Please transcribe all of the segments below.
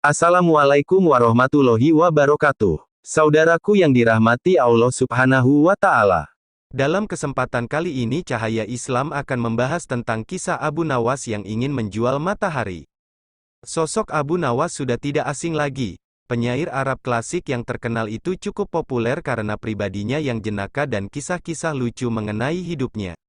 Assalamualaikum warahmatullahi wabarakatuh. Saudaraku yang dirahmati Allah Subhanahu wa Ta'ala. Dalam kesempatan kali ini, Cahaya Islam akan membahas tentang kisah Abu Nawas yang ingin menjual matahari. Sosok Abu Nawas sudah tidak asing lagi. Penyair Arab klasik yang terkenal itu cukup populer karena pribadinya yang jenaka dan kisah-kisah lucu mengenai hidupnya.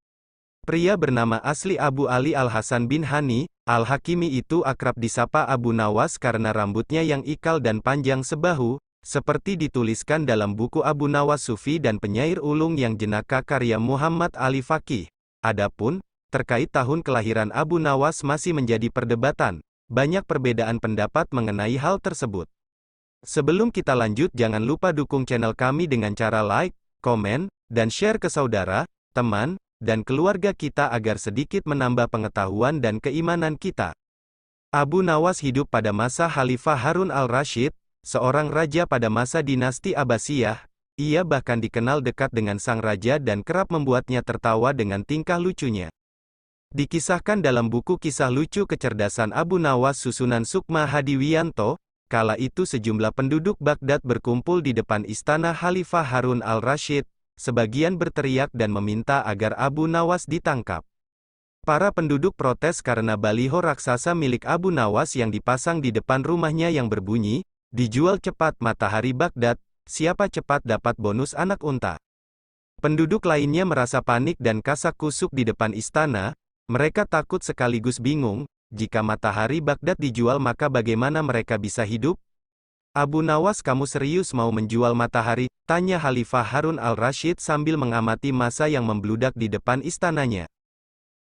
Pria bernama asli Abu Ali Al-Hasan bin Hani, Al-Hakimi itu akrab disapa Abu Nawas karena rambutnya yang ikal dan panjang sebahu, seperti dituliskan dalam buku Abu Nawas Sufi dan penyair ulung yang jenaka karya Muhammad Ali Faqih. Adapun, terkait tahun kelahiran Abu Nawas masih menjadi perdebatan. Banyak perbedaan pendapat mengenai hal tersebut. Sebelum kita lanjut, jangan lupa dukung channel kami dengan cara like, komen, dan share ke saudara, teman, dan keluarga kita agar sedikit menambah pengetahuan dan keimanan kita. Abu Nawas hidup pada masa Khalifah Harun al-Rasyid, seorang raja pada masa dinasti Abbasiyah. Ia bahkan dikenal dekat dengan sang raja dan kerap membuatnya tertawa dengan tingkah lucunya. Dikisahkan dalam buku Kisah Lucu Kecerdasan Abu Nawas susunan Sukma Hadiwiyanto, kala itu sejumlah penduduk Baghdad berkumpul di depan istana Khalifah Harun al-Rasyid. Sebagian berteriak dan meminta agar Abu Nawas ditangkap. Para penduduk protes karena baliho raksasa milik Abu Nawas yang dipasang di depan rumahnya yang berbunyi, "Dijual cepat matahari Baghdad, siapa cepat dapat bonus anak unta." Penduduk lainnya merasa panik dan kasak-kusuk di depan istana. Mereka takut sekaligus bingung, jika matahari Baghdad dijual maka bagaimana mereka bisa hidup? "Abu Nawas, kamu serius mau menjual matahari?" tanya Khalifah Harun al-Rasyid sambil mengamati massa yang membludak di depan istananya.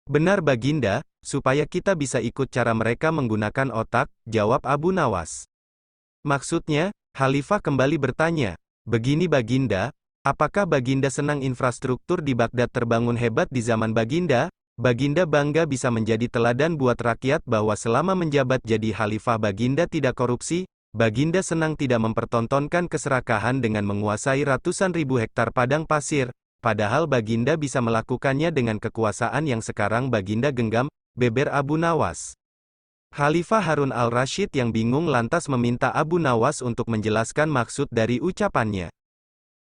"Benar Baginda, supaya kita bisa ikut cara mereka menggunakan otak," jawab Abu Nawas. "Maksudnya?" Khalifah kembali bertanya. "Begini Baginda, apakah Baginda senang infrastruktur di Baghdad terbangun hebat di zaman Baginda? Baginda bangga bisa menjadi teladan buat rakyat bahwa selama menjabat jadi Khalifah Baginda tidak korupsi. Baginda senang tidak mempertontonkan keserakahan dengan menguasai ratusan ribu hektar padang pasir, padahal Baginda bisa melakukannya dengan kekuasaan yang sekarang Baginda genggam," beber Abu Nawas. Khalifah Harun al-Rasyid yang bingung lantas meminta Abu Nawas untuk menjelaskan maksud dari ucapannya.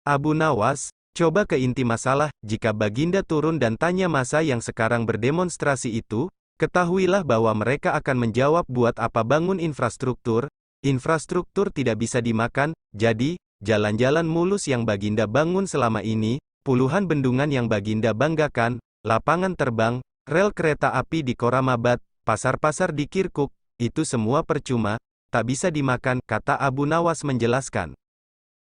"Abu Nawas, coba ke inti masalah, jika Baginda turun dan tanya massa yang sekarang berdemonstrasi itu, ketahuilah bahwa mereka akan menjawab buat apa bangun infrastruktur. Infrastruktur tidak bisa dimakan, jadi, jalan-jalan mulus yang Baginda bangun selama ini, puluhan bendungan yang Baginda banggakan, lapangan terbang, rel kereta api di Koramabad, pasar-pasar di Kirkuk, itu semua percuma, tak bisa dimakan," kata Abu Nawas menjelaskan.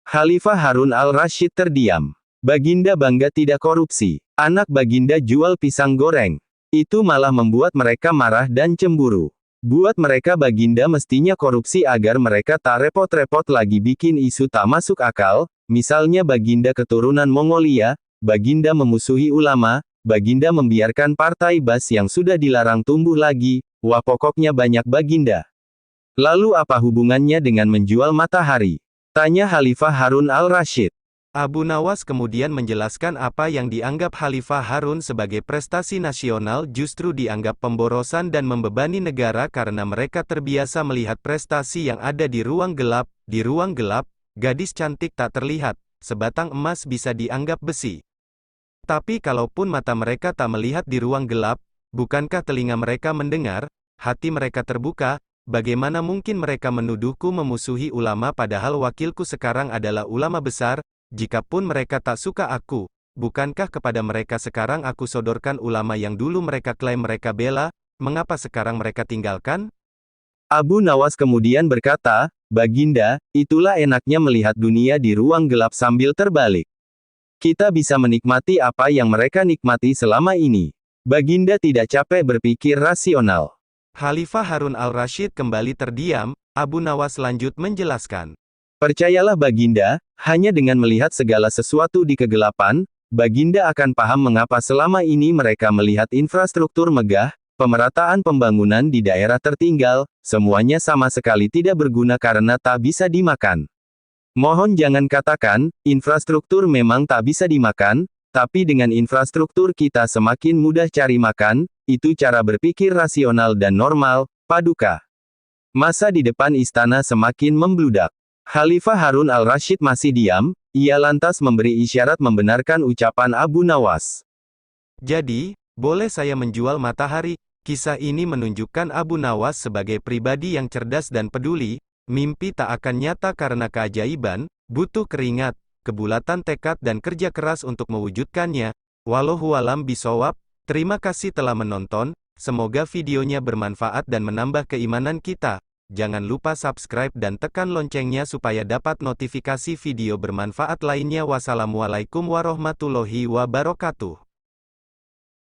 Khalifah Harun al-Rasyid terdiam. Baginda bangga tidak korupsi. Anak Baginda jual pisang goreng. Itu malah membuat mereka marah dan cemburu. Buat mereka Baginda mestinya korupsi agar mereka tak repot-repot lagi bikin isu tak masuk akal, misalnya Baginda keturunan Mongolia, Baginda memusuhi ulama, Baginda membiarkan partai Bas yang sudah dilarang tumbuh lagi, wah pokoknya banyak Baginda. "Lalu apa hubungannya dengan menjual matahari?" tanya Khalifah Harun al-Rasyid. Abu Nawas kemudian menjelaskan apa yang dianggap Khalifah Harun sebagai prestasi nasional justru dianggap pemborosan dan membebani negara karena mereka terbiasa melihat prestasi yang ada di ruang gelap. Di ruang gelap, gadis cantik tak terlihat, sebatang emas bisa dianggap besi. Tapi kalaupun mata mereka tak melihat di ruang gelap, bukankah telinga mereka mendengar, hati mereka terbuka? Bagaimana mungkin mereka menuduhku memusuhi ulama padahal wakilku sekarang adalah ulama besar? Jikapun mereka tak suka aku, bukankah kepada mereka sekarang aku sodorkan ulama yang dulu mereka klaim mereka bela, mengapa sekarang mereka tinggalkan?" Abu Nawas kemudian berkata, "Baginda, itulah enaknya melihat dunia di ruang gelap sambil terbalik. Kita bisa menikmati apa yang mereka nikmati selama ini. Baginda tidak capek berpikir rasional." Khalifah Harun al-Rasyid kembali terdiam. Abu Nawas lanjut menjelaskan. "Percayalah Baginda, hanya dengan melihat segala sesuatu di kegelapan, Baginda akan paham mengapa selama ini mereka melihat infrastruktur megah, pemerataan pembangunan di daerah tertinggal, semuanya sama sekali tidak berguna karena tak bisa dimakan. Mohon jangan katakan, infrastruktur memang tak bisa dimakan, tapi dengan infrastruktur kita semakin mudah cari makan, itu cara berpikir rasional dan normal, Paduka." Masa di depan istana semakin membludak. Khalifah Harun al-Rasyid masih diam, ia lantas memberi isyarat membenarkan ucapan Abu Nawas. Jadi, boleh saya menjual matahari? Kisah ini menunjukkan Abu Nawas sebagai pribadi yang cerdas dan peduli. Mimpi tak akan nyata karena keajaiban, butuh keringat, kebulatan tekad dan kerja keras untuk mewujudkannya. Wallahualam bishawab. Terima kasih telah menonton, semoga videonya bermanfaat dan menambah keimanan kita. Jangan lupa subscribe dan tekan loncengnya supaya dapat notifikasi video bermanfaat lainnya. Wassalamualaikum warahmatullahi wabarakatuh.